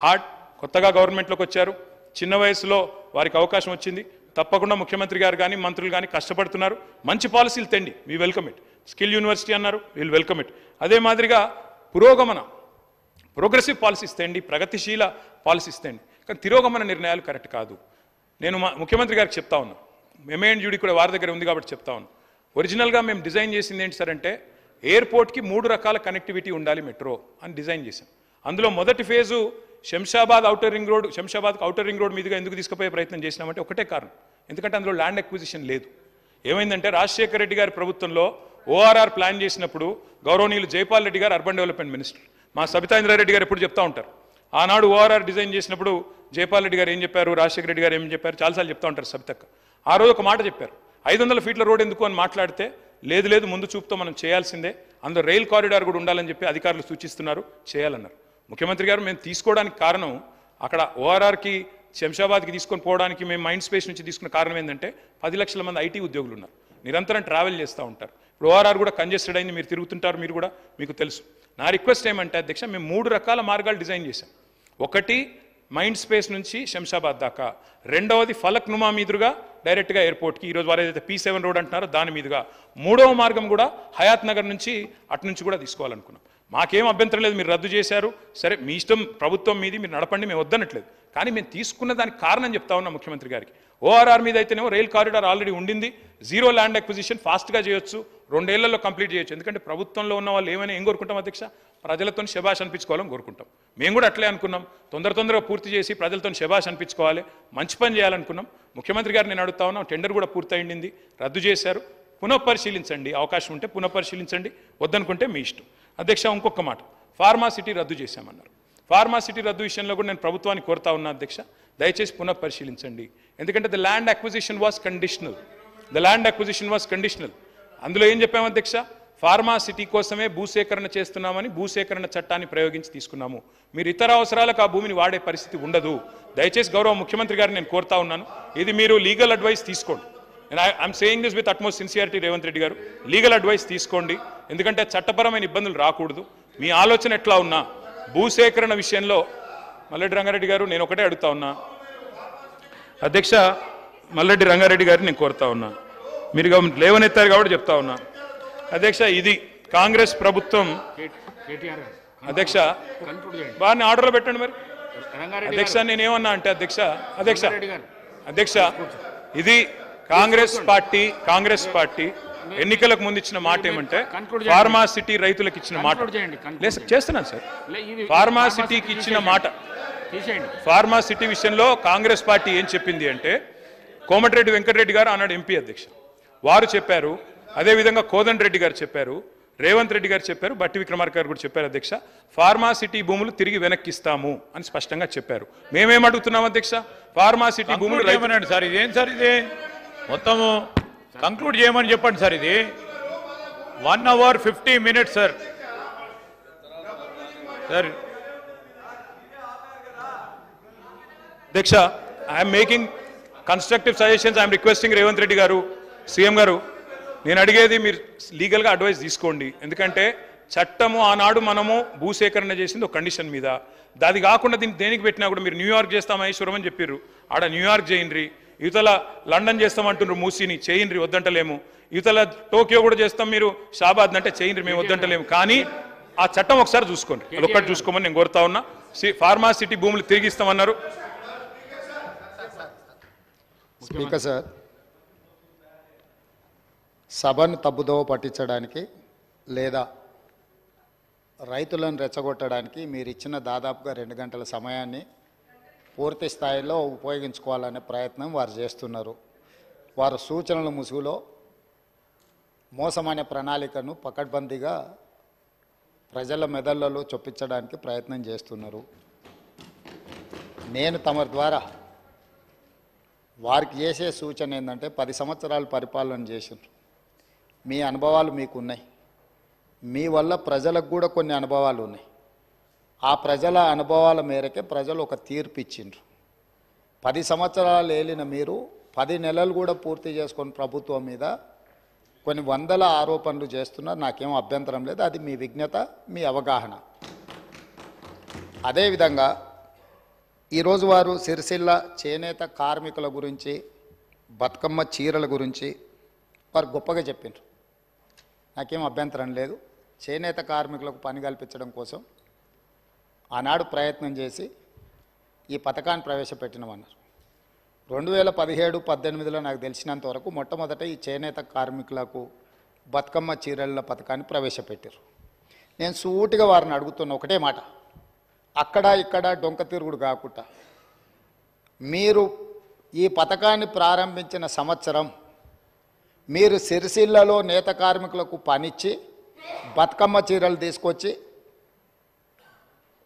Hard కొత్తగా గవర్నమెంట్లోకి వచ్చారు, చిన్న వయసులో వారికి అవకాశం వచ్చింది. తప్పకుండా ముఖ్యమంత్రి గారు కానీ మంత్రులు కానీ కష్టపడుతున్నారు. మంచి పాలసీలు తెండి, we welcome it. Skill university అన్నారు, వీల్ వెల్కమ్ ఇట్. అదే మాదిరిగా ప్రోగ్రెసివ్ పాలసీస్ తెండి, ప్రగతిశీల పాలసీస్ తెండి. కానీ తిరోగమన నిర్ణయాలు కరెక్ట్ కాదు. నేను ముఖ్యమంత్రి గారికి చెప్తా ఉన్నా, ఎంఏఎన్యూడి కూడా వారి దగ్గర ఉంది కాబట్టి చెప్తా ఉన్నా. ఒరిజినల్గా మేము డిజైన్ చేసింది ఏంటి సార్ అంటే, ఎయిర్పోర్ట్కి 3 రకాల కనెక్టివిటీ ఉండాలి మెట్రో అని డిజైన్ చేశాం. అందులో మొదటి phase Shamshabad outer ring road, శంషాబాద్కి ఔటర్ రింగ్ రోడ్ మీదుగా ఎందుకు తీసుకుపోయే ప్రయత్నం చేసినామంటే ఒకటే కారణం, ఎందుకంటే అందులో ల్యాండ్ అక్విజిషన్ లేదు. ఏమైందంటే రాజశేఖర రెడ్డి గారి ప్రభుత్వంలో ఓఆర్ఆర్ ప్లాన్ చేసినప్పుడు గౌరవనీయులు జైపాల్ రెడ్డి గారు అర్బన్ డెవలప్మెంట్ మినిస్టర్, మా సబితా ఇంద్రారెడ్డి గారు ఎప్పుడు చెప్తా ఉంటారు, ఆనాడు ఓఆర్ఆర్ డిజైన్ చేసినప్పుడు జైపాల్ రెడ్డి గారు ఏం చెప్పారు, రాజశేఖర రెడ్డి గారు ఏం చెప్పారు, చాలాసార్లు చెప్తా ఉంటారు సబితక్క. ఆ రోజు ఒక మాట చెప్పారు, 500 ఫీట్ల రోడ్ ఎందుకు అని మాట్లాడితే, లేదు ముందు చూపుతో మనం చేయాల్సిందే, అందులో రైల్ కారిడార్ కూడా ఉండాలని చెప్పి అధికారులు సూచిస్తున్నారు, చేయాలన్నారు. ముఖ్యమంత్రి గారు మేము తీసుకోవడానికి కారణం, అక్కడ ఓఆర్ఆర్కి శంషాబాద్కి తీసుకొని పోవడానికి మేము మైండ్ స్పేస్ నుంచి తీసుకున్న కారణం ఏంటంటే 10 లక్షల మంది ఐటీ ఉద్యోగులు ఉన్నారు, నిరంతరం ట్రావెల్ చేస్తూ ఉంటారు. ఇప్పుడు ఓఆర్ఆర్ కూడా కంజెస్టెడ్ అయింది, మీరు తిరుగుతుంటారు, మీరు కూడా మీకు తెలుసు. నా రిక్వెస్ట్ ఏమంటే అధ్యక్ష, మేము 3 రకాల మార్గాలు డిజైన్ చేశాం. ఒకటి మైండ్ స్పేస్ నుంచి శంషాబాద్ దాకా, రెండవది ఫలక్ నుమా మీదుగా డైరెక్ట్గా ఎయిర్పోర్ట్కి, ఈరోజు వారు ఏదైతే P7 రోడ్ అంటున్నారో దాని మీదుగా, మూడవ మార్గం కూడా హయాత్ నగర్ నుంచి అటు నుంచి కూడా తీసుకోవాలనుకున్నాం. మాకేం అభ్యంతరం లేదు, మీరు రద్దు చేశారు, సరే మీ ఇష్టం, ప్రభుత్వం మీది, మీరు నడపండి, మేము వద్దనట్లేదు. కానీ మేము తీసుకున్న దానికి కారణం చెప్తా ఉన్నాం ముఖ్యమంత్రి గారికి. ఓఆర్ఆర్ మీద అయితేనేమో రైల్ కారిడార్ ఆల్రెడీ ఉండింది, జీరో ల్యాండ్ అక్విజిషన్ ఫాస్ట్గా చేయొచ్చు, 2 ఏళ్లలో కంప్లీట్ చేయొచ్చు. ఎందుకంటే ప్రభుత్వంలో ఉన్న వాళ్ళు ఏం కోరుకుంటాం అధ్యక్ష, ప్రజలతో శభాష్ అనిపించుకోవాలని కోరుకుంటాం. మేము కూడా అట్లే అనుకున్నాం, తొందరగా పూర్తి చేసి ప్రజలతో శభాష్ అనిపించుకోవాలి, మంచి పని చేయాలనుకున్నాం. ముఖ్యమంత్రి గారు నేను అడుగుతా ఉన్నాం, టెండర్ కూడా పూర్తయింది, రద్దు చేశారు, పునఃపరిశీలించండి, అవకాశం ఉంటే పునఃపరిశీలించండి, వద్దనుకుంటే మీ ఇష్టం. అధ్యక్ష ఇంకొక మాట, ఫార్మాసిటీ రద్దు చేశామన్నారు. ఫార్మాసిటీ రద్దు విషయంలో కూడా నేను ప్రభుత్వాన్ని కోరుతా ఉన్నా అధ్యక్ష, దయచేసి పునఃపరిశీలించండి. ఎందుకంటే the land acquisition was conditional. అందులో ఏం చెప్పాము అధ్యక్ష, ఫార్మాసిటీ కోసమే భూసేకరణ చేస్తున్నామని భూసేకరణ చట్టాన్ని ప్రయోగించి తీసుకున్నాము. మీరు ఇతర అవసరాలకు ఆ భూమిని వాడే పరిస్థితి ఉండదు. దయచేసి గౌరవ ముఖ్యమంత్రి గారిని నేను కోరుతా ఉన్నాను, ఇది మీరు లీగల్ అడ్వైస్ తీసుకోండి. I'm saying this with utmost sincerity, Revanth Reddy గారు లీగల్ అడ్వైస్ తీసుకోండి, ఎందుకంటే చట్టపరమైన ఇబ్బందులు రాకూడదు. మీ ఆలోచన ఎట్లా ఉన్నా భూసేకరణ విషయంలో మల్లెడ్డి రంగారెడ్డి గారు, నేను ఒకటే అడుగుతా ఉన్నా అధ్యక్ష, మల్లెడ్డి రంగారెడ్డి గారిని నేను కోరుతా ఉన్నా, మీరు లేవనెత్తారు కాబట్టి చెప్తా ఉన్నా అధ్యక్ష, ఇది కాంగ్రెస్ ప్రభుత్వం. అధ్యక్ష వారిని ఆర్డర్లో పెట్టండి మరి. అధ్యక్ష నేనేమన్నా అంటే అధ్యక్ష ఇది కాంగ్రెస్ పార్టీ ఎన్నికలకు ముందు ఇచ్చిన మాట ఏమంటే, ఫార్మాసిటీ రైతులకు ఇచ్చిన మాట లేదు చేస్తున్నాను సార్, ఫార్మాసిటీకి ఇచ్చిన మాట, ఫార్మాసిటీ విషయంలో కాంగ్రెస్ పార్టీ ఏం చెప్పింది అంటే, కోమటిరెడ్డి వెంకటరెడ్డి గారు ఆనాడు ఎంపీ అధ్యక్ష, వారు చెప్పారు, అదేవిధంగా కోదండ రెడ్డి గారు చెప్పారు, రేవంత్ రెడ్డి గారు చెప్పారు, బట్టి విక్రమార్క గారు కూడా చెప్పారు అధ్యక్ష, ఫార్మాసిటీ భూములు తిరిగి వెనక్కిస్తాము అని స్పష్టంగా చెప్పారు. మేమేం అడుగుతున్నాం అధ్యక్ష, ఫార్మాసిటీ భూములు రైతునండి సార్, ఇదేం సార్, ఇది మొత్తము కంక్లూడ్ చేయమని చెప్పండి సార్. ఇది 1 hour 50 minutes సార్. అధ్యక్ష I'm making constructive suggestions, I'm requesting Revanth Reddy గారు, సీఎం గారు, నేను అడిగేది మీరు లీగల్గా అడ్వైస్ తీసుకోండి. ఎందుకంటే చట్టము ఆనాడు మనము భూసేకరణ చేసింది ఒక కండిషన్ మీద, అది కాకుండా దీన్ని దేనికి పెట్టినా కూడా మీరు న్యూయార్క్ చేస్తాం మహేశ్వరం అని చెప్పారు, ఆడ న్యూయార్క్ చేయండి, యువతల లండన్ చేస్తామంటున్నారు, మూసీని చేయండి వద్దంటలేము, యువతల టోక్యో కూడా చేస్తాం, మీరు షాబాద్ అంటే చేయండి, మేము వద్దంటలేము. కానీ ఆ చట్టం ఒకసారి చూసుకోండి, అదొక్కటి చూసుకోమని నేను కోరుతా ఉన్నా. ఫార్మాసిటీ భూములు తిరిగిస్తామన్నారు. స్పీకర్ సార్, సభను తప్పుదోవ పట్టించడానికి లేదా రైతులను రెచ్చగొట్టడానికి మీరు ఇచ్చిన దాదాపుగా 2 గంటల సమయాన్ని పూర్తి స్థాయిలో ఉపయోగించుకోవాలనే ప్రయత్నం వారు చేస్తున్నారు. వారు సూచనల ముసుగులో మోసమనే ప్రణాళికను పకడ్బందీగా ప్రజల మెదళ్లలో చొప్పించడానికి ప్రయత్నం చేస్తున్నారు. నేను తమరి ద్వారా వారికి చేసే సూచన ఏంటంటే, 10 సంవత్సరాలు పరిపాలన చేసినారు, మీ అనుభవాలు మీకున్నాయి, మీ వల్ల ప్రజలకు కూడా కొన్ని అనుభవాలు ఉన్నాయి. ఆ ప్రజల అనుభవాల మేరకే ప్రజలు ఒక తీర్పు ఇచ్చిండ్రు. 10 సంవత్సరాలు ఏలిన మీరు 10 నెలలు కూడా పూర్తి చేసుకొని ప్రభుత్వం మీద కొన్ని వందల ఆరోపణలు చేస్తున్నారు, నాకేం అభ్యంతరం లేదు, అది మీ విజ్ఞత, మీ అవగాహన. అదేవిధంగా ఈరోజు వారు సిరిసిల్ల చేనేత కార్మికుల గురించి బతుకమ్మ చీరల గురించి వారు గొప్పగా చెప్పిండ్రు. నాకేం అభ్యంతరం లేదు. చేనేత కార్మికులకు పని కల్పించడం కోసం ఆనాడు ప్రయత్నం చేసి ఈ పథకాన్ని ప్రవేశపెట్టినామన్నారు. 2017-18లో నాకు తెలిసినంత వరకు మొట్టమొదట ఈ చేనేత కార్మికులకు బతుకమ్మ చీరల పథకాన్ని ప్రవేశపెట్టారు. నేను సూటిగా వారిని అడుగుతున్న ఒకటే మాట, అక్కడ ఇక్కడ డొంక తిరుగుడు కాకుండా మీరు ఈ పథకాన్ని ప్రారంభించిన సంవత్సరం మీరు సిరిసిల్లలో నేత కార్మికులకు పనిచ్చి బతుకమ్మ చీరలు తీసుకొచ్చి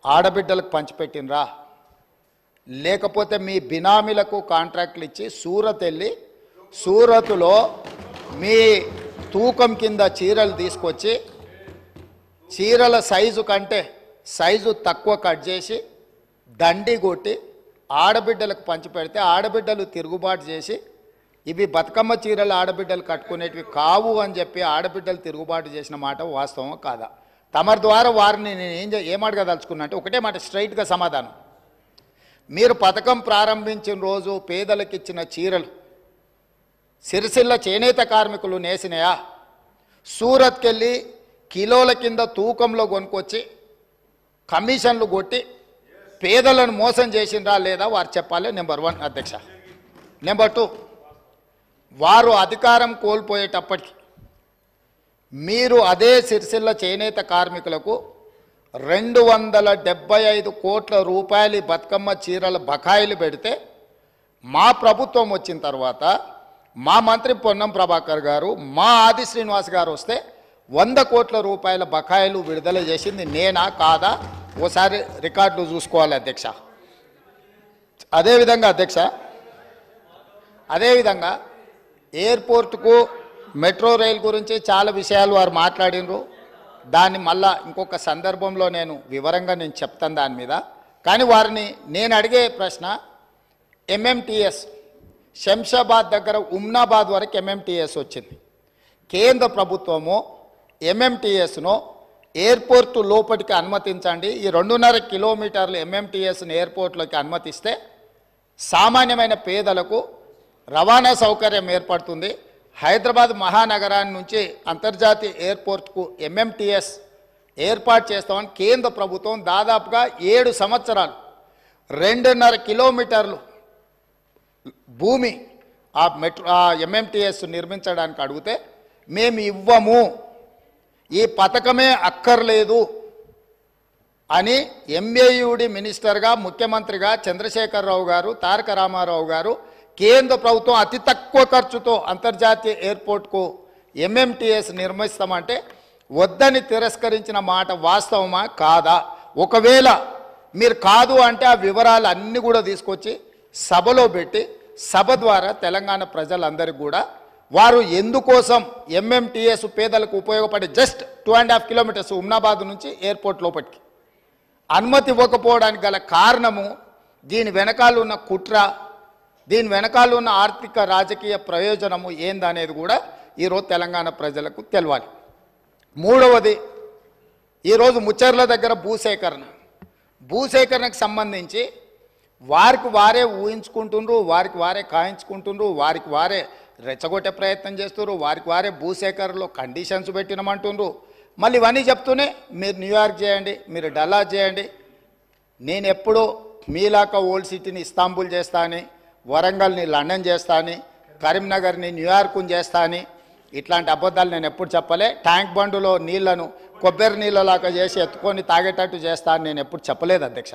ఆడబిడ్డలకు పంచిపెట్టినరా, లేకపోతే మీ బినామీలకు కాంట్రాక్ట్లు ఇచ్చి సూరత్ వెళ్ళి సూరత్లో మీ తూకం కింద చీరలు తీసుకొచ్చి చీరల సైజు కంటే సైజు తక్కువ కట్ చేసి దండి కొట్టి ఆడబిడ్డలకు పంచిపెడితే ఆడబిడ్డలు తిరుగుబాటు చేసి ఇవి బతుకమ్మ చీరలు ఆడబిడ్డలు కట్టుకునేటివి కావు అని చెప్పి ఆడబిడ్డలు తిరుగుబాటు చేసిన మాట వాస్తవం కాదా? తమరి ద్వారా వారిని నేను ఏమడగదలుచుకున్నా అంటే ఒకటే మాట, స్ట్రైట్గా సమాధానం. మీరు పథకం ప్రారంభించిన రోజు పేదలకు ఇచ్చిన చీరలు సిరిసిల్ల చేనేత కార్మికులు నేసినాయా? సూరత్కి వెళ్ళి కిలోల కింద తూకంలో కొనుక్కొచ్చి కమిషన్లు కొట్టి పేదలను మోసం చేసిండ్రా లేదా వారు చెప్పాలి. నెంబర్ 1 అధ్యక్ష. నెంబర్ 2, వారు అధికారం కోల్పోయేటప్పటికి మీరు అదే సిరిసిల్ల చేనేత కార్మికులకు 275 కోట్ల రూపాయలు బతుకమ్మ చీరల బకాయిలు పెడితే మా ప్రభుత్వం వచ్చిన తర్వాత మా మంత్రి పొన్నం ప్రభాకర్ గారు, మా ఆది శ్రీనివాస్ గారు వస్తే 100 కోట్ల రూపాయల బకాయిలు విడుదల చేసింది నేనా కాదా? ఓసారి రికార్డులు చూసుకోవాలి అధ్యక్ష. అదేవిధంగా అధ్యక్ష, అదేవిధంగా ఎయిర్పోర్టుకు మెట్రో రైల్ గురించి చాలా విషయాలు వారు మాట్లాడినరు. దాన్ని మళ్ళా ఇంకొక సందర్భంలో నేను వివరంగా చెప్తాను దాని మీద. కానీ వారిని నేను అడిగే ప్రశ్న, ఎంఎంటీఎస్ శంషాబాద్ దగ్గర ఉమ్నాబాద్ వరకు ఎంఎంటీఎస్ వచ్చింది. కేంద్ర ప్రభుత్వము ఎంఎంటీఎస్ను ఎయిర్పోర్టు లోపలికి అనుమతించండి, ఈ 2.5 కిలోమీటర్లు ఎంఎంటీఎస్ను ఎయిర్పోర్ట్లోకి అనుమతిస్తే సామాన్యమైన పేదలకు రవాణా సౌకర్యం ఏర్పడుతుంది. హైదరాబాద్ మహానగరాన్ని నుంచి అంతర్జాతీయ ఎయిర్పోర్ట్కు ఎంఎంటీఎస్ ఏర్పాటు చేస్తామని కేంద్ర ప్రభుత్వం దాదాపుగా 7 సంవత్సరాలు 2.5 కిలోమీటర్లు భూమి ఆ ఎంఎంటీఎస్ నిర్మించడానికి అడిగితే మేము ఇవ్వము, ఈ పథకమే అక్కర్లేదు అని ఎంఏయుడి మినిస్టర్గా ముఖ్యమంత్రిగా చంద్రశేఖరరావు గారు, తారక రామారావు గారు కేంద్ర ప్రభుత్వం అతి తక్కువ ఖర్చుతో అంతర్జాతీయ ఎయిర్పోర్ట్కు ఎంఎంటీఎస్ నిర్మిస్తామంటే వద్దని తిరస్కరించిన మాట వాస్తవమా కాదా? ఒకవేళ మీరు కాదు అంటే ఆ వివరాలు అన్నీ కూడా తీసుకొచ్చి సభలో పెట్టి సభ ద్వారా తెలంగాణ ప్రజలందరికీ కూడా వారు ఎందుకోసం ఎంఎంటీఎస్ పేదలకు ఉపయోగపడే జస్ట్ 2.5 కిలోమీటర్స్ ఉమ్నాబాద్ నుంచి ఎయిర్పోర్ట్ లోపలికి అనుమతి ఇవ్వకపోవడానికి గల కారణము, దీని వెనకాల ఉన్న కుట్ర, దీని వెనకాల ఉన్న ఆర్థిక రాజకీయ ప్రయోజనము ఏందనేది కూడా ఈరోజు తెలంగాణ ప్రజలకు తెలవాలి. మూడవది, ఈరోజు ముచ్చర్ల దగ్గర భూసేకరణకు సంబంధించి వారికి వారే ఊహించుకుంటుండ్రు, వారికి వారే కాయించుకుంటుండ్రు, వారికి వారే రెచ్చగొట్టే ప్రయత్నం చేస్తున్నారు, వారికి వారే భూసేకరణలో కండిషన్స్ పెట్టినమంటుండ్రు. మళ్ళీ ఇవన్నీ చెప్తూనే మీరు న్యూయార్క్ చేయండి, మీరు డల్లాస్ చేయండి, నేను ఎప్పుడూ మీలాక ఓల్డ్ సిటీని ఇస్తాంబుల్ చేస్తా అని, వరంగల్ని లండన్ చేస్తా అని, కరీంనగర్ని న్యూయార్క్ని చేస్తా అని ఇట్లాంటి అబద్ధాలు నేను ఎప్పుడు చెప్పలే. ట్యాంక్ బండులో నీళ్లను కొబ్బరి నీళ్ళలాగా చేసి ఎత్తుకొని తాగేటట్టు చేస్తా అని నేను ఎప్పుడు చెప్పలేదు అధ్యక్ష.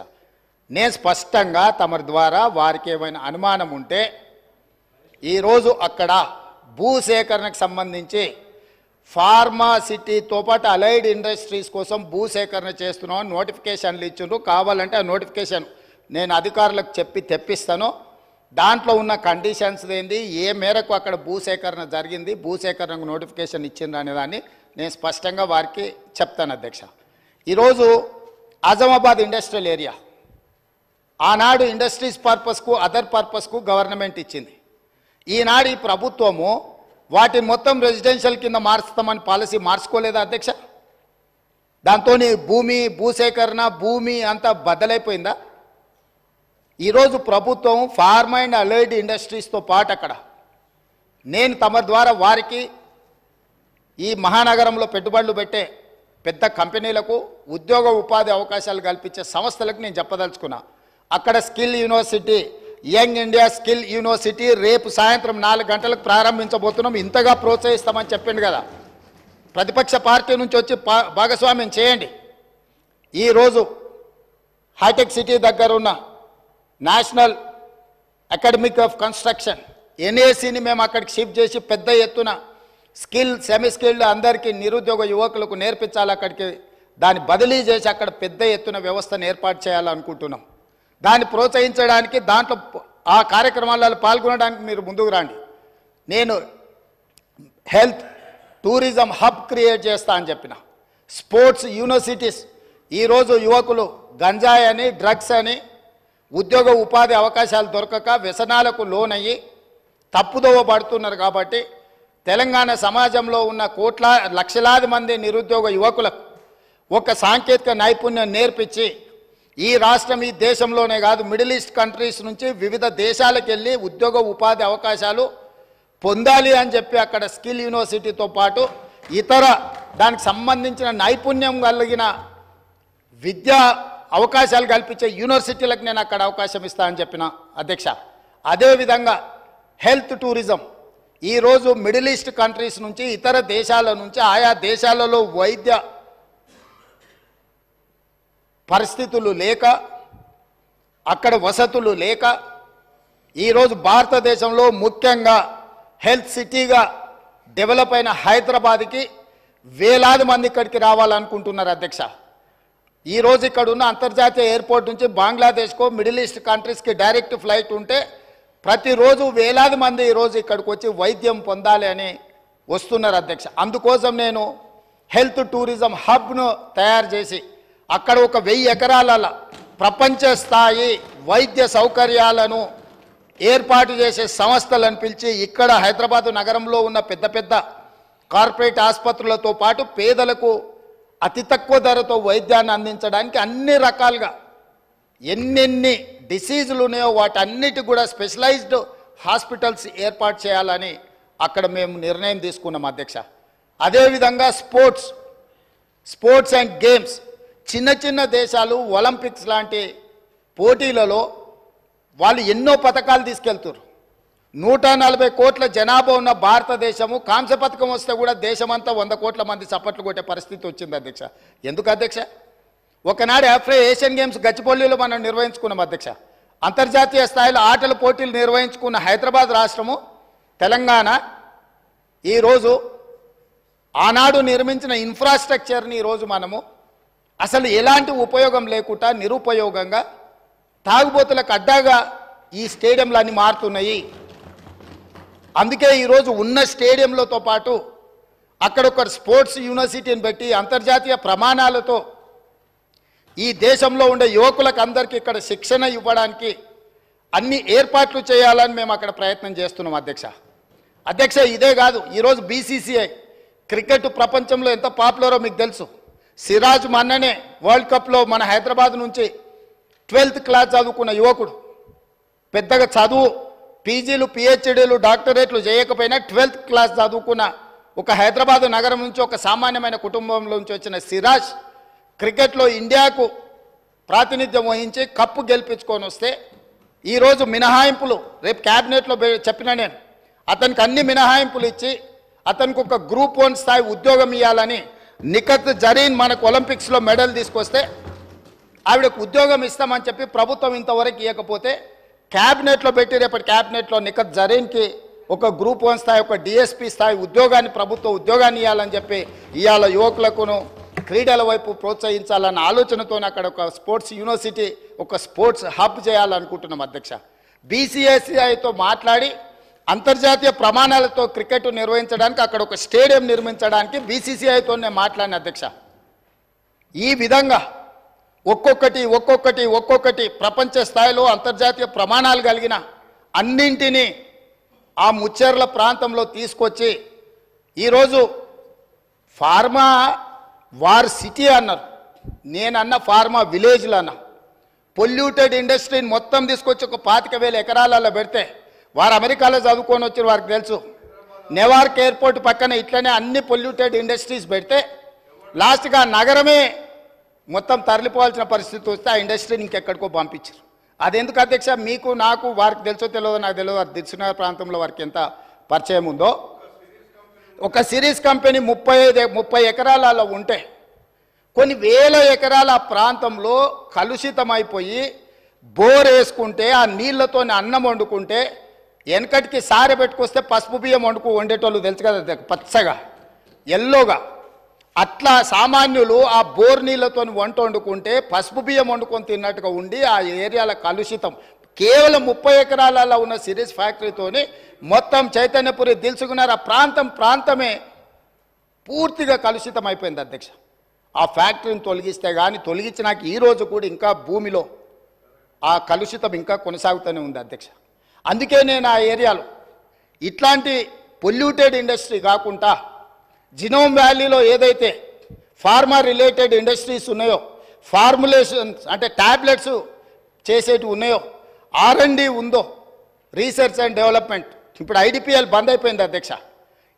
నేను స్పష్టంగా తమరి ద్వారా వారికి ఏమైనా అనుమానం ఉంటే ఈరోజు అక్కడ భూసేకరణకు సంబంధించి ఫార్మాసిటీతో పాటు అలైడ్ ఇండస్ట్రీస్ కోసం భూసేకరణ చేస్తున్నామని నోటిఫికేషన్లు ఇచ్చిండ్రు. కావాలంటే ఆ నోటిఫికేషన్ నేను అధికారులకు చెప్పి తెప్పిస్తాను. దాంట్లో ఉన్న కండిషన్స్ ఏంది, ఏ మేరకు అక్కడ భూసేకరణ జరిగింది, భూసేకరణకు నోటిఫికేషన్ ఇచ్చిండ్రు అనేదాన్ని నేను స్పష్టంగా వారికి చెప్తాను అధ్యక్ష. ఈరోజు ఆజమాబాద్ ఇండస్ట్రియల్ ఏరియా ఆనాడు ఇండస్ట్రీస్ పర్పస్కు అదర్ పర్పస్కు గవర్నమెంట్ ఇచ్చింది. ఈనాడు ఈ ప్రభుత్వము వాటిని మొత్తం రెసిడెన్షియల్ కింద మార్చుతామని పాలసీ మార్చుకోలేదా అధ్యక్ష? దాంతో భూసేకరణ భూమి అంతా బద్దలైపోయిందా? ఈరోజు ప్రభుత్వం ఫార్మా అండ్ అలైడ్ ఇండస్ట్రీస్తో పాటు అక్కడ నేను తమ ద్వారా వారికి ఈ మహానగరంలో పెట్టుబడులు పెట్టే పెద్ద కంపెనీలకు ఉద్యోగ ఉపాధి అవకాశాలు కల్పించే సంస్థలకు నేను చెప్పదలుచుకున్నా. అక్కడ skill university, young India skill university రేపు సాయంత్రం 4 గంటలకు ప్రారంభించబోతున్నాం. ఇంతగా ప్రోత్సహిస్తామని చెప్పిండు కదా. ప్రతిపక్ష పార్టీ నుంచి వచ్చి భాగస్వామ్యం చేయండి. ఈరోజు హైటెక్ సిటీ దగ్గర ఉన్న నేషనల్ అకాడమిక్ ఆఫ్ కన్స్ట్రక్షన్ ఎన్ఏసిని మేము అక్కడికి షిఫ్ట్ చేసి పెద్ద ఎత్తున స్కిల్ సెమీ స్కిల్డ్ అందరికీ నిరుద్యోగ యువకులకు నేర్పించాలి. అక్కడికి దాన్ని బదిలీ చేసి అక్కడ పెద్ద ఎత్తున వ్యవస్థను ఏర్పాటు చేయాలనుకుంటున్నాం. దాన్ని ప్రోత్సహించడానికి దాంట్లో ఆ కార్యక్రమాలలో పాల్గొనడానికి మీరు ముందుకు రండి. నేను హెల్త్ టూరిజం హబ్ క్రియేట్ చేస్తా అని చెప్పిన. స్పోర్ట్స్ యూనివర్సిటీస్, ఈరోజు యువకులు గంజాయి అని డ్రగ్స్ అని ఉద్యోగ ఉపాధి అవకాశాలు దొరకక వ్యసనాలకు లోనయ్యి తప్పుదోవ పడుతున్నారు. కాబట్టి తెలంగాణ సమాజంలో ఉన్న లక్షలాది మంది నిరుద్యోగ యువకులకు ఒక సాంకేతిక నైపుణ్యం నేర్పించి ఈ రాష్ట్రం ఈ దేశంలోనే కాదు మిడిల్ ఈస్ట్ కంట్రీస్ నుంచి వివిధ దేశాలకు వెళ్ళి ఉద్యోగ ఉపాధి అవకాశాలు పొందాలి అని చెప్పి అక్కడ స్కిల్ యూనివర్సిటీతో పాటు ఇతర దానికి సంబంధించిన నైపుణ్యం కలిగిన విద్యా అవకాశాలు కల్పించే యూనివర్సిటీలకు నేను అక్కడ అవకాశం ఇస్తానని చెప్పిన అధ్యక్ష. అదేవిధంగా హెల్త్ టూరిజం, ఈరోజు మిడిల్ ఈస్ట్ కంట్రీస్ నుంచి ఇతర దేశాల నుంచి ఆయా దేశాలలో వైద్య పరిస్థితులు లేక అక్కడ వసతులు లేక ఈరోజు భారతదేశంలో ముఖ్యంగా హెల్త్ సిటీగా డెవలప్ అయిన హైదరాబాద్కి వేలాది మంది ఇక్కడికి రావాలనుకుంటున్నారు అధ్యక్ష. ఈరోజు ఇక్కడ ఉన్న అంతర్జాతీయ ఎయిర్పోర్ట్ నుంచి బంగ్లాదేశ్కో మిడిల్ ఈస్ట్ కంట్రీస్కి డైరెక్ట్ ఫ్లైట్ ఉంటే ప్రతిరోజు వేలాది మంది ఈరోజు ఇక్కడికి వచ్చి వైద్యం పొందాలి అని వస్తున్నారు అధ్యక్ష. అందుకోసం నేను హెల్త్ టూరిజం హబ్ను తయారు చేసి అక్కడ ఒక 1000 ఎకరాల ప్రపంచ స్థాయి వైద్య సౌకర్యాలను ఏర్పాటు చేసే సంస్థలను పిలిచి ఇక్కడ హైదరాబాదు నగరంలో ఉన్న పెద్ద పెద్ద కార్పొరేట్ ఆసుపత్రులతో పాటు పేదలకు అతి తక్కువ ధరతో వైద్యాన్ని అందించడానికి అన్ని రకాలుగా ఎన్నెన్ని డిసీజులు ఉన్నాయో వాటన్నిటి కూడా స్పెషలైజ్డ్ హాస్పిటల్స్ ఏర్పాటు చేయాలని అక్కడ మేము నిర్ణయం తీసుకున్నాం అధ్యక్ష. అదేవిధంగా స్పోర్ట్స్ అండ్ గేమ్స్, చిన్న చిన్న దేశాలు ఒలింపిక్స్ లాంటి పోటీలలో వాళ్ళు ఎన్నో పథకాలు తీసుకెళ్తారు. 140 కోట్ల జనాభా ఉన్న భారతదేశము కాంస్య పథకం వస్తే కూడా దేశమంతా 100 కోట్ల మంది చప్పట్లు కొట్టే పరిస్థితి వచ్చింది అధ్యక్ష. ఎందుకు అధ్యక్ష? ఒకనాడు ఏషియన్ గేమ్స్ గచ్చిబౌలిలో మనం నిర్వహించుకున్నాం అధ్యక్ష. అంతర్జాతీయ స్థాయిలో ఆటల పోటీలు నిర్వహించుకున్న హైదరాబాద్ రాష్ట్రము తెలంగాణ ఈరోజు ఆనాడు నిర్మించిన ఇన్ఫ్రాస్ట్రక్చర్ని ఈరోజు మనము అసలు ఎలాంటి ఉపయోగం లేకుండా నిరుపయోగంగా తాగుబోతులకు అడ్డాగా ఈ స్టేడియంలు అన్నీ మారుతున్నాయి. అందుకే ఈరోజు ఉన్న స్టేడియంలతో పాటు అక్కడ ఒక స్పోర్ట్స్ యూనివర్సిటీని పెట్టి అంతర్జాతీయ ప్రమాణాలతో ఈ దేశంలో ఉండే యువకులకు అందరికీ ఇక్కడ శిక్షణ ఇవ్వడానికి అన్ని ఏర్పాట్లు చేయాలని మేము అక్కడ ప్రయత్నం చేస్తున్నాం అధ్యక్ష. ఇదే కాదు, ఈరోజు BCCI క్రికెట్ ప్రపంచంలో ఎంత పాపులరో మీకు తెలుసు. సిరాజ్ మొన్ననే వరల్డ్ కప్లో మన హైదరాబాద్ నుంచి 12th క్లాస్ చదువుకున్న యువకుడు, పెద్దగా చదువు పీజీలు PhDలు డాక్టరేట్లు చేయకపోయినా 12th క్లాస్ చదువుకున్న ఒక హైదరాబాద్ నగరం నుంచి ఒక సామాన్యమైన కుటుంబంలో నుంచి వచ్చిన సిరాజ్ క్రికెట్లో ఇండియాకు ప్రాతినిధ్యం వహించి కప్పు గెలిపించుకొని వస్తే ఈరోజు మినహాయింపులు రేపు క్యాబినెట్లో చెప్పిన నేను అతనికి అన్ని మినహాయింపులు ఇచ్చి అతనికి ఒక గ్రూప్ 1 స్థాయి ఉద్యోగం ఇవ్వాలని నిఖత్ జరీన్ మనకు ఒలింపిక్స్లో మెడల్ తీసుకొస్తే ఆవిడకు ఉద్యోగం ఇస్తామని చెప్పి ప్రభుత్వం ఇంతవరకు ఇవ్వకపోతే క్యాబినెట్లో పెట్టి రేపటి క్యాబినెట్లో నిఖత్ జరీన్కి ఒక గ్రూప్ 1 స్థాయి ఒక DSP స్థాయి ఉద్యోగాన్ని ప్రభుత్వ ఉద్యోగాన్ని ఇవ్వాలని చెప్పి ఇవాళ యువకులకును క్రీడల వైపు ప్రోత్సహించాలన్న ఆలోచనతో అక్కడ ఒక స్పోర్ట్స్ యూనివర్సిటీ ఒక స్పోర్ట్స్ హబ్ చేయాలనుకుంటున్నాం అధ్యక్ష. BCCIతో మాట్లాడి అంతర్జాతీయ ప్రమాణాలతో క్రికెట్ నిర్వహించడానికి అక్కడ ఒక స్టేడియం నిర్మించడానికి BCCIతో నేను మాట్లాడిన అధ్యక్ష. ఈ విధంగా ఒక్కొక్కటి ప్రపంచ స్థాయిలో అంతర్జాతీయ ప్రమాణాలు కలిగిన అన్నింటినీ ఆ ముచ్చెర్ల ప్రాంతంలో తీసుకొచ్చి ఈరోజు ఫార్మా వార్ సిటీ అన్నారు, నేనన్న ఫార్మా విలేజ్లు అన్నా. పొల్యూటెడ్ ఇండస్ట్రీని మొత్తం తీసుకొచ్చి ఒక 25,000 ఎకరాలలో పెడితే వారు అమెరికాలో చదువుకొని వచ్చిన వారికి తెలుసు. నెవార్క్ ఎయిర్పోర్ట్ పక్కన ఇట్లనే అన్ని పొల్యూటెడ్ ఇండస్ట్రీస్ పెడితే లాస్ట్గా నగరమే మొత్తం తరలిపోవాల్సిన పరిస్థితి వస్తే ఆ ఇండస్ట్రీని ఇంకెక్కడికో పంపించారు. అదెందుకు అధ్యక్ష? మీకు నాకు వారికి తెలుసో తెలియదో నాకు తెలియదు. వారి దిల్సునగర్ ప్రాంతంలో వారికి ఎంత పరిచయం ఉందో. ఒక సిరీస్ కంపెనీ 30 ఎకరాలలో ఉంటే కొన్ని వేల ఎకరాల ప్రాంతంలో కలుషితమైపోయి బోర్ వేసుకుంటే ఆ నీళ్లతో అన్నం వండుకుంటే వెనకటికి సారె పెట్టుకొస్తే పసుపు బియ్యం వండేటోళ్ళు తెలుసు కదా, పచ్చగా ఎల్లోగా. అట్లా సామాన్యులు ఆ బోర్ నీళ్లతో వంట వండుకుంటే పసుపు బియ్యం వండుకొని తిన్నట్టుగా ఉండి ఆ ఏరియాల కలుషితం. కేవలం 30 ఎకరాలలో ఉన్న సిరీస్ ఫ్యాక్టరీతోని మొత్తం చైతన్యపురి దిల్సుకున్నారు ఆ ప్రాంతమే పూర్తిగా కలుషితం అయిపోయింది అధ్యక్ష. ఆ ఫ్యాక్టరీని తొలగిస్తే కానీ తొలగించినాక ఈరోజు కూడా ఇంకా భూమిలో ఆ కలుషితం ఇంకా కొనసాగుతూనే ఉంది అధ్యక్ష. అందుకే నేను ఆ ఏరియాలో ఇట్లాంటి పొల్యూటెడ్ ఇండస్ట్రీ కాకుండా జినోమ్ వ్యాలీలో ఏదైతే ఫార్మా రిలేటెడ్ ఇండస్ట్రీస్ ఉన్నాయో, ఫార్ములేషన్స్ అంటే ట్యాబ్లెట్స్ చేసేటివి ఉన్నాయో, R&D ఉందో, రీసెర్చ్ అండ్ డెవలప్మెంట్, ఇప్పుడు IDPL బంద్ అయిపోయింది అధ్యక్ష.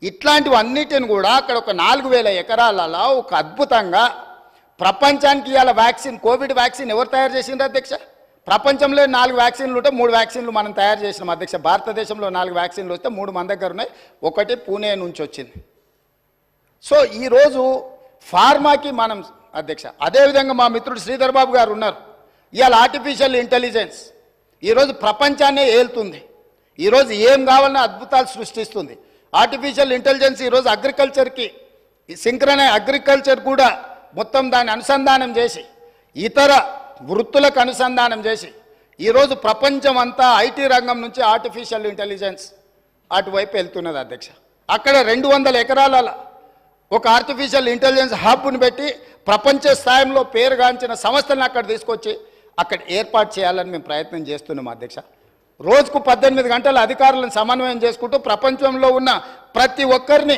ఇట్లాంటివన్నిటిని కూడా అక్కడ ఒక 4,000 ఎకరాలలో ఒక అద్భుతంగా ప్రపంచానికి ఇవాళ వ్యాక్సిన్, కోవిడ్ వ్యాక్సిన్ ఎవరు తయారు చేసిండ్రు అధ్యక్ష? ప్రపంచంలో 4 వ్యాక్సిన్లు ఉంటే 3 వ్యాక్సిన్లు మనం తయారు చేసినాం అధ్యక్ష. భారతదేశంలో 4 వ్యాక్సిన్లు వస్తే 3 మన దగ్గర ఉన్నాయి, ఒకటి పూణే నుంచి వచ్చింది. సో ఈరోజు ఫార్మాకి మనం అధ్యక్ష. అదేవిధంగా మా మిత్రుడు శ్రీధర్ బాబు గారు ఉన్నారు. ఇవాళ ఆర్టిఫిషియల్ ఇంటెలిజెన్స్ ఈరోజు ప్రపంచాన్నే ఏలుతుంది. ఈరోజు ఏం కావాలన్నా అద్భుతాలు సృష్టిస్తుంది. ఆర్టిఫిషియల్ ఇంటెలిజెన్స్ ఈరోజు అగ్రికల్చర్కి అగ్రికల్చర్ కూడా మొత్తం దాన్ని అనుసంధానం చేసి ఇతర వృత్తులకు అనుసంధానం చేసి ఈరోజు ప్రపంచం అంతా IT రంగం నుంచి ఆర్టిఫిషియల్ ఇంటెలిజెన్స్ అటువైపు వెళ్తున్నది అధ్యక్ష. అక్కడ 200 ఎకరాల ఒక ఆర్టిఫిషియల్ ఇంటెలిజెన్స్ హబ్ను పెట్టి ప్రపంచ స్థాయిలో పేరుగాంచిన సంస్థలను అక్కడ తీసుకొచ్చి అక్కడ ఏర్పాటు చేయాలని మేము ప్రయత్నం చేస్తున్నాం అధ్యక్ష. రోజుకు 18 గంటల అధికారులను సమన్వయం చేసుకుంటూ ప్రపంచంలో ఉన్న ప్రతి ఒక్కరిని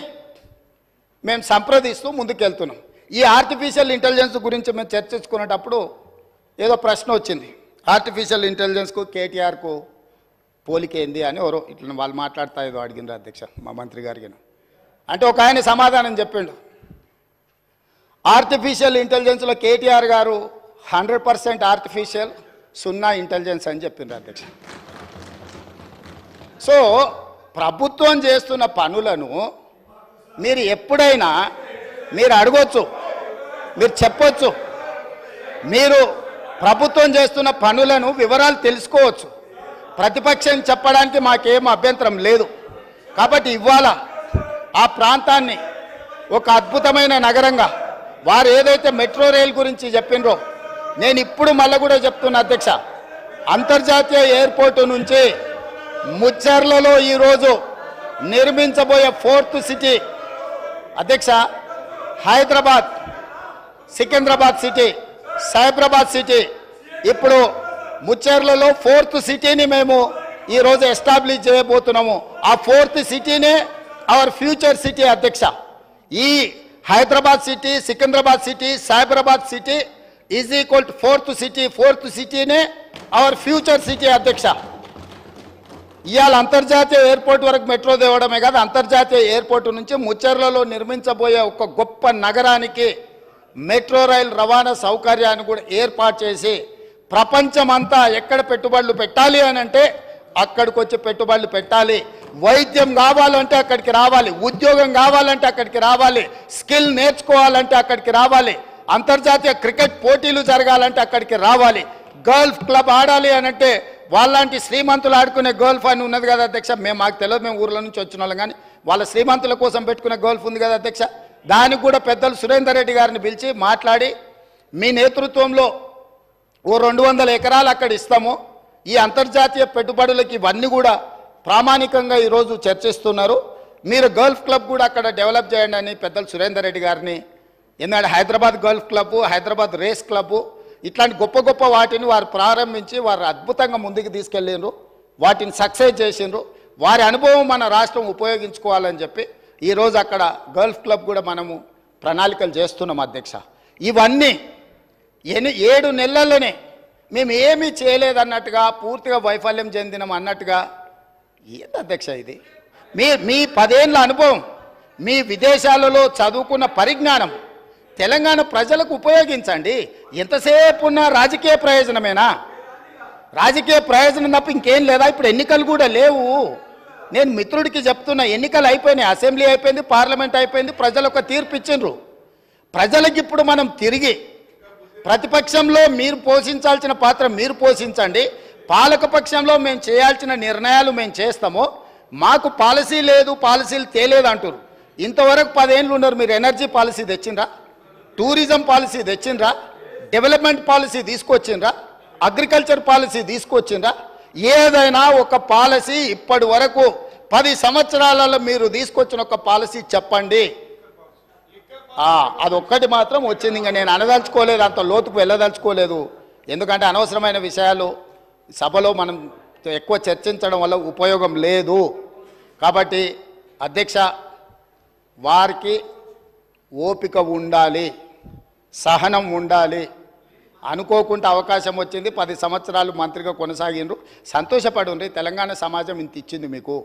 మేము సంప్రదిస్తూ ముందుకెళ్తున్నాం. ఈ ఆర్టిఫిషియల్ ఇంటెలిజెన్స్ గురించి మేము చర్చించుకునేటప్పుడు ఏదో ప్రశ్న వచ్చింది, ఆర్టిఫిషియల్ ఇంటెలిజెన్స్కు KTRకు పోలికేంది అని ఎవరో ఇట్లా వాళ్ళు మాట్లాడుతా ఏదో అడిగినారు అధ్యక్ష మా మంత్రి గారికి. అంటే ఒక ఆయన సమాధానం చెప్పిండు, ఆర్టిఫిషియల్ ఇంటెలిజెన్స్లో KTR గారు 100% ఆర్టిఫిషియల్, 0 ఇంటెలిజెన్స్ అని చెప్పిండ్రు అధ్యక్ష. సో ప్రభుత్వం చేస్తున్న పనులను మీరు ఎప్పుడైనా మీరు అడగొచ్చు, మీరు చెప్పొచ్చు, మీరు ప్రభుత్వం చేస్తున్న పనులను వివరాలు తెలుసుకోవచ్చు. ప్రతిపక్షం చెప్పడానికి మాకేం అభ్యంతరం లేదు. కాబట్టి ఇవాళ ఆ ప్రాంతాన్ని ఒక అద్భుతమైన నగరంగా వారు ఏదైతే మెట్రో రైల్ గురించి చెప్పినరో నేను ఇప్పుడు మళ్ళీ కూడా చెప్తున్నా అధ్యక్ష, అంతర్జాతీయ ఎయిర్పోర్టు నుంచి ముచ్చర్లలో ఈరోజు నిర్మించబోయే 4th సిటీ అధ్యక్ష, హైదరాబాద్, సికింద్రాబాద్ సిటీ, సైబరాబాద్ సిటీ, ఇప్పుడు ముచ్చర్లలో 4th సిటీని మేము ఈరోజు ఎస్టాబ్లిష్ చేయబోతున్నాము. ఆ 4th సిటీనే అవర్ ఫ్యూచర్ సిటీ అధ్యక్ష. ఈ Hyderabad city, Secunderabad city, Cyberabad city is equal to 4th city. 4th సిటీనే అవర్ ఫ్యూచర్ సిటీ అధ్యక్ష. ఇవాళ అంతర్జాతీయ ఎయిర్పోర్ట్ వరకు మెట్రో తేవడమే కాదు, అంతర్జాతీయ ఎయిర్పోర్ట్ నుంచి ముచ్చర్లలో నిర్మించబోయే ఒక గొప్ప నగరానికి మెట్రో రైల్ రవాణా సౌకర్యాన్ని కూడా ఏర్పాటు చేసి ప్రపంచమంతా ఎక్కడ పెట్టుబడులు పెట్టాలి అని అంటే అక్కడికి వచ్చి పెట్టుబడులు పెట్టాలి. వైద్యం కావాలంటే అక్కడికి రావాలి, ఉద్యోగం కావాలంటే అక్కడికి రావాలి, స్కిల్ నేర్చుకోవాలంటే అక్కడికి రావాలి, అంతర్జాతీయ క్రికెట్ పోటీలు జరగాలంటే అక్కడికి రావాలి, గల్ఫ్ క్లబ్ ఆడాలి అని అంటే వాళ్ళంటి శ్రీమంతులు ఆడుకునే గోల్ఫ్ అని ఉన్నది కదా అధ్యక్ష. మాకు తెలియదు, మేము ఊర్ల నుంచి వచ్చిన వాళ్ళం, కానీ వాళ్ళ శ్రీమంతుల కోసం పెట్టుకునే గోల్ఫ్ ఉంది కదా అధ్యక్ష. దానికి కూడా పెద్దలు సురేందర్ రెడ్డి గారిని పిలిచి మాట్లాడి మీ నేతృత్వంలో ఓ 200 ఎకరాలు అక్కడ ఇస్తాము, ఈ అంతర్జాతీయ పెట్టుబడులకి ఇవన్నీ కూడా ప్రామాణికంగా ఈరోజు చర్చిస్తున్నారు, మీరు గల్ఫ్ క్లబ్ కూడా అక్కడ డెవలప్ చేయండి అని పెద్దలు సురేందర్ రెడ్డి గారిని. ఎందుకంటే Hyderabad golf club, Hyderabad race club ఇట్లాంటి గొప్ప గొప్ప వాటిని వారు ప్రారంభించి వారు అద్భుతంగా ముందుకు తీసుకెళ్ళిండ్రు, వాటిని సక్సెస్ చేసిండ్రు. వారి అనుభవం మన రాష్ట్రం ఉపయోగించుకోవాలని చెప్పి ఈరోజు అక్కడ గల్ఫ్ క్లబ్ కూడా మనము ప్రణాళికలు చేస్తున్నాం అధ్యక్ష. ఇవన్నీ 7 నెలల్లోనే మేము ఏమీ చేయలేదన్నట్టుగా పూర్తిగా వైఫల్యం చెందినాం అన్నట్టుగా ఏంది అధ్యక్ష ఇది? మీ 10 ఏళ్ళ అనుభవం, మీ విదేశాలలో చదువుకున్న పరిజ్ఞానం తెలంగాణ ప్రజలకు ఉపయోగించండి. ఎంతసేపు ఉన్న రాజకీయ ప్రయోజనమేనా? రాజకీయ ప్రయోజనం తప్ప ఇంకేం లేదా? ఇప్పుడు ఎన్నికలు కూడా లేవు. నేను మిత్రుడికి చెప్తున్నా, ఎన్నికలు అయిపోయినాయి, అసెంబ్లీ అయిపోయింది, పార్లమెంట్ అయిపోయింది, ప్రజలు ఒక తీర్పు ఇచ్చిండ్రు. ప్రజలకు ఇప్పుడు మనం తిరిగి ప్రతిపక్షంలో మీరు పోషించాల్సిన పాత్ర మీరు పోషించండి, పాలకపక్షంలో మేము చేయాల్సిన నిర్ణయాలు మేము చేస్తాము, మాకు పాలసీ లేదు, పాలసీలు తేలేదు అంటారు. ఇంతవరకు 10 ఏళ్ళు ఉన్నారు, మీరు ఎనర్జీ పాలసీ తెచ్చిండ్రా? టూరిజం పాలసీ తెచ్చిండ్రా? డెవలప్మెంట్ పాలసీ తీసుకొచ్చిండ్రా? అగ్రికల్చర్ పాలసీ తీసుకొచ్చిండ్రా? ఏదైనా ఒక పాలసీ ఇప్పటి వరకు 10 సంవత్సరాలలో మీరు తీసుకొచ్చిన ఒక పాలసీ చెప్పండి. అదొక్కటి మాత్రం వచ్చింది. ఇంకా నేను అనదలుచుకోలేదు, అంత లోతుకు వెళ్ళదలుచుకోలేదు. ఎందుకంటే అనవసరమైన విషయాలు సభలో మనం ఎక్కువ చర్చించడం వల్ల ఉపయోగం లేదు. కాబట్టి అధ్యక్ష, వారికి ఓపిక ఉండాలి, సహనం ఉండాలి. అనుకోకుండా అవకాశం వచ్చింది, 10 సంవత్సరాలు మంత్రిగా కొనసాగిండ్రు, సంతోషపడుండ్రి. తెలంగాణ సమాజం ఇంత ఇచ్చింది మీకు.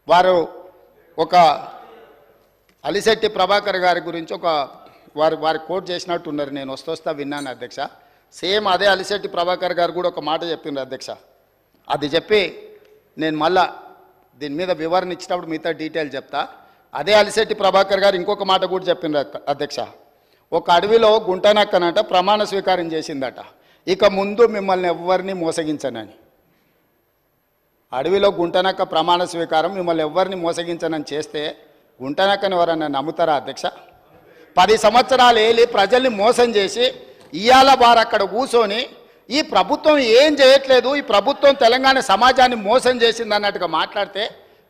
వారు ఒక అలిశెట్టి ప్రభాకర్ గారి గురించి వారి కోట్ చేసినట్టు ఉన్నారు. నేను వస్తా విన్నాను అధ్యక్ష. సేమ్ అదే అలిశెట్టి ప్రభాకర్ గారు కూడా ఒక మాట చెప్పిండ్రు అధ్యక్ష. అది చెప్పి నేను మళ్ళా దీని మీద వివరణ ఇచ్చినప్పుడు మిగతా డీటెయిల్ చెప్తా. అదే అలిశెట్టి ప్రభాకర్ గారు ఇంకొక మాట కూడా చెప్పిండ్రు అధ్యక్ష. ఒక అడవిలో గుంటనక్కనట ప్రమాణ స్వీకారం చేసిందట, ఇక ముందు మిమ్మల్ని ఎవరిని మోసగించనని. అడవిలో గుంటనక్క ప్రమాణ స్వీకారం, మిమ్మల్ని ఎవరిని మోసగించనని చేస్తే గుంటనక్కని ఎవరన్నా నమ్ముతారా అధ్యక్ష? 10 సంవత్సరాలు ఏలి ప్రజల్ని మోసం చేసి ఇవాళ వారు అక్కడ కూర్చొని ఈ ప్రభుత్వం ఏం చేయట్లేదు, ఈ ప్రభుత్వం తెలంగాణ సమాజాన్ని మోసం చేసింది అన్నట్టుగా మాట్లాడితే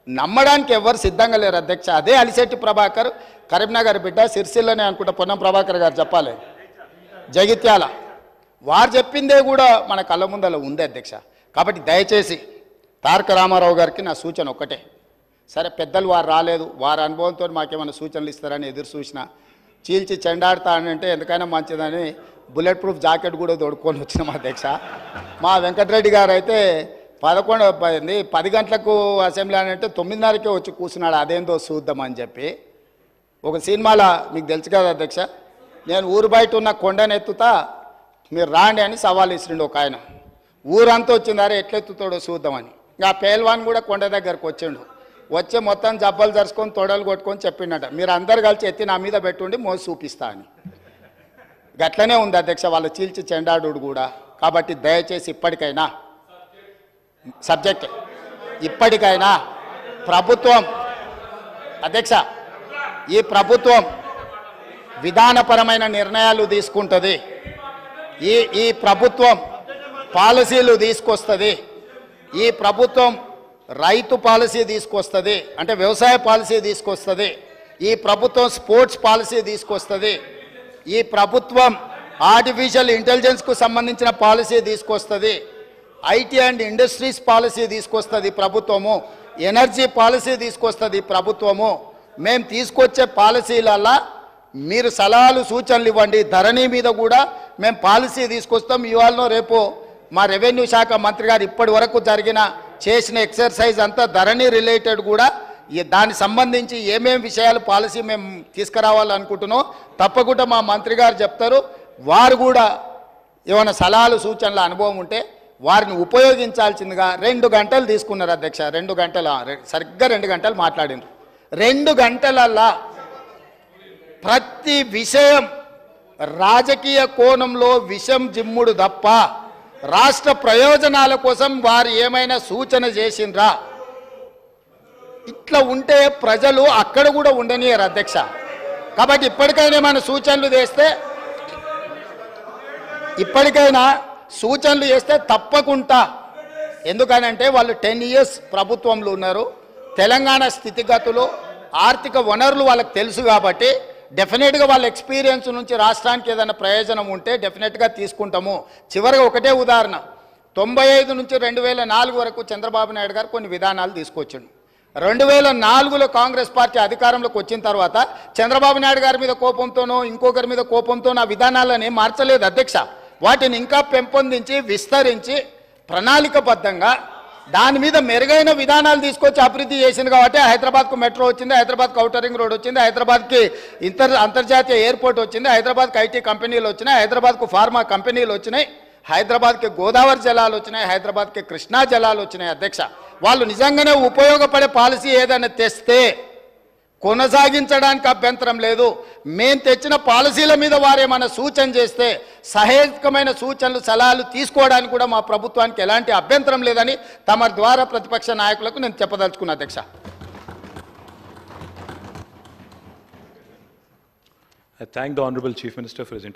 నమ్మడానికి ఎవరు సిద్ధంగా లేరు అధ్యక్ష. అదే అలిశెట్టి ప్రభాకర్, కరీంనగర్ బిడ్డ, సిరిసిల్లనే అనుకుంటా పొన్నం ప్రభాకర్ గారు చెప్పాలి, జగిత్యాల, వారు చెప్పిందే కూడా మన కళ్ళ ముందల ఉంది అధ్యక్ష. కాబట్టి దయచేసి తారక రామారావు గారికి నా సూచన ఒక్కటే, సరే పెద్దలు వారు రాలేదు, వారి అనుభవంతో మాకేమైనా సూచనలు ఇస్తారని ఎదురు చూసిన, చీల్చి చెండాడుతా అంటే ఎందుకైనా మంచిదని బుల్లెట్ ప్రూఫ్ జాకెట్ కూడా తోడుకొని వచ్చినాం అధ్యక్ష. మా వెంకటరెడ్డి గారు అయితే 10 గంటలకు అసెంబ్లీ అని అంటే 9:30కే వచ్చి కూర్చున్నాడు, అదేందో చూద్దామని చెప్పి. ఒక సినిమాలో మీకు తెలుసు కదా అధ్యక్ష, నేను ఊరు బయట ఉన్న కొండను ఎత్తుతా మీరు రాండి అని సవాల్ ఇస్తుండే ఒక ఆయన. ఊరంతా వచ్చిందారే ఎట్లెత్తుతాడో చూద్దామని. ఇంకా పేల్వాన్ కూడా కొండ దగ్గరకు వచ్చిండు, వచ్చి మొత్తం జబ్బలు జరుచుకొని తొడలు కొట్టుకొని చెప్పిండట, మీరు అందరు కలిసి ఎత్తి నా మీద పెట్టుండి మోసి చూపిస్తా అని. గట్లనే ఉంది అధ్యక్ష వాళ్ళు చీల్చి చెండాడు కూడా. కాబట్టి దయచేసి ఇప్పటికైనా సబ్జెక్ట్, ఇప్పటికైనా ప్రభుత్వం అధ్యక్ష, ఈ ప్రభుత్వం విధానపరమైన నిర్ణయాలు తీసుకుంటుంది, ఈ ప్రభుత్వం పాలసీలు తీసుకొస్తుంది, ఈ ప్రభుత్వం రైతు పాలసీ తీసుకొస్తుంది, అంటే వ్యవసాయ పాలసీ తీసుకొస్తుంది, ఈ ప్రభుత్వం స్పోర్ట్స్ పాలసీ తీసుకొస్తుంది, ఈ ప్రభుత్వం ఆర్టిఫిషియల్ ఇంటెలిజెన్స్కు సంబంధించిన పాలసీ తీసుకొస్తుంది, ఐటీ అండ్ ఇండస్ట్రీస్ పాలసీ తీసుకొస్తుంది ప్రభుత్వము, ఎనర్జీ పాలసీ తీసుకొస్తుంది ప్రభుత్వము. మేము తీసుకొచ్చే పాలసీలల్లా మీరు సలహాలు సూచనలు ఇవ్వండి. ధరణి మీద కూడా మేము పాలసీ తీసుకొస్తాం. ఇవాళ రేపు మా రెవెన్యూ శాఖ మంత్రి గారు ఇప్పటి వరకు చేసిన ఎక్సర్సైజ్ అంతా ధరణి రిలేటెడ్ కూడా, దానికి సంబంధించి ఏమేమి విషయాలు పాలసీ మేము తీసుకురావాలనుకుంటున్నాం తప్పకుండా మా మంత్రి గారు చెప్తారు. వారు కూడా ఏమైనా సలహాలు సూచనల అనుభవం ఉంటే వారిని ఉపయోగించాల్సిందిగా 2 గంటలు తీసుకున్నారు అధ్యక్ష. 2 గంటలు సరిగ్గా 2 గంటలు మాట్లాడినారు. 2 గంటలల్లా ప్రతి విషయం రాజకీయ కోణంలో విషం జిమ్ముడు తప్ప రాష్ట్ర ప్రయోజనాల కోసం వారు ఏమైనా సూచన చేసిండ్రా? ఇట్లా ఉంటే ప్రజలు అక్కడ కూడా ఉండనియరు అధ్యక్ష. కాబట్టి ఇప్పటికైనా ఏమైనా సూచనలు చేస్తే తప్పకుండా, ఎందుకనంటే వాళ్ళు 10 ఇయర్స్ ప్రభుత్వంలో ఉన్నారు, తెలంగాణ స్థితిగతులు ఆర్థిక వనరులు వాళ్ళకి తెలుసు కాబట్టి డెఫినెట్గా వాళ్ళ ఎక్స్పీరియన్స్ నుంచి రాష్ట్రానికి ఏదైనా ప్రయోజనం ఉంటే డెఫినెట్గా తీసుకుంటాము. చివరిగా ఒకటే ఉదాహరణ, 95 నుంచి 2004 వరకు చంద్రబాబు నాయుడు గారు కొన్ని విధానాలు తీసుకొచ్చిండు. 2004లో కాంగ్రెస్ పార్టీ అధికారంలోకి వచ్చిన తర్వాత చంద్రబాబు నాయుడు గారి మీద కోపంతోనో ఇంకొకరి మీద కోపంతో ఆ విధానాలను మార్చలేదు అధ్యక్ష. వాటిని ఇంకా పెంపొందించి విస్తరించి ప్రణాళికబద్ధంగా దాని మీద మెరుగైన విధానాలు తీసుకొచ్చి అభివృద్ధి చేసింది కాబట్టి హైదరాబాద్కు మెట్రో వచ్చింది, హైదరాబాద్కు ఔటర్ రింగ్ రోడ్ వచ్చింది, హైదరాబాద్కి అంతర్జాతీయ ఎయిర్పోర్ట్ వచ్చింది, హైదరాబాద్కి ఐటీ కంపెనీలు వచ్చినాయి, హైదరాబాద్కు ఫార్మా కంపెనీలు వచ్చినాయి, హైదరాబాద్కి గోదావరి జలాలు వచ్చినాయి, హైదరాబాద్కి కృష్ణా జలాలు వచ్చినాయి. అధ్యక్ష, వాళ్ళు నిజంగానే ఉపయోగపడే పాలసీ ఏదైనా తెస్తే కొనసాగించడానికి అభ్యంతరం లేదు. మేము తెచ్చిన పాలసీల మీద వారేమైనా సూచన చేస్తే సహేతుకమైన సూచనలు సలహాలు తీసుకోవడానికి కూడా మా ప్రభుత్వానికి ఎలాంటి అభ్యంతరం లేదని తమ ద్వారా ప్రతిపక్ష నాయకులకు నేను చెప్పదలుచుకున్నా. అధ్యక్ష, I thank the Honorable Chief Minister for his intervention.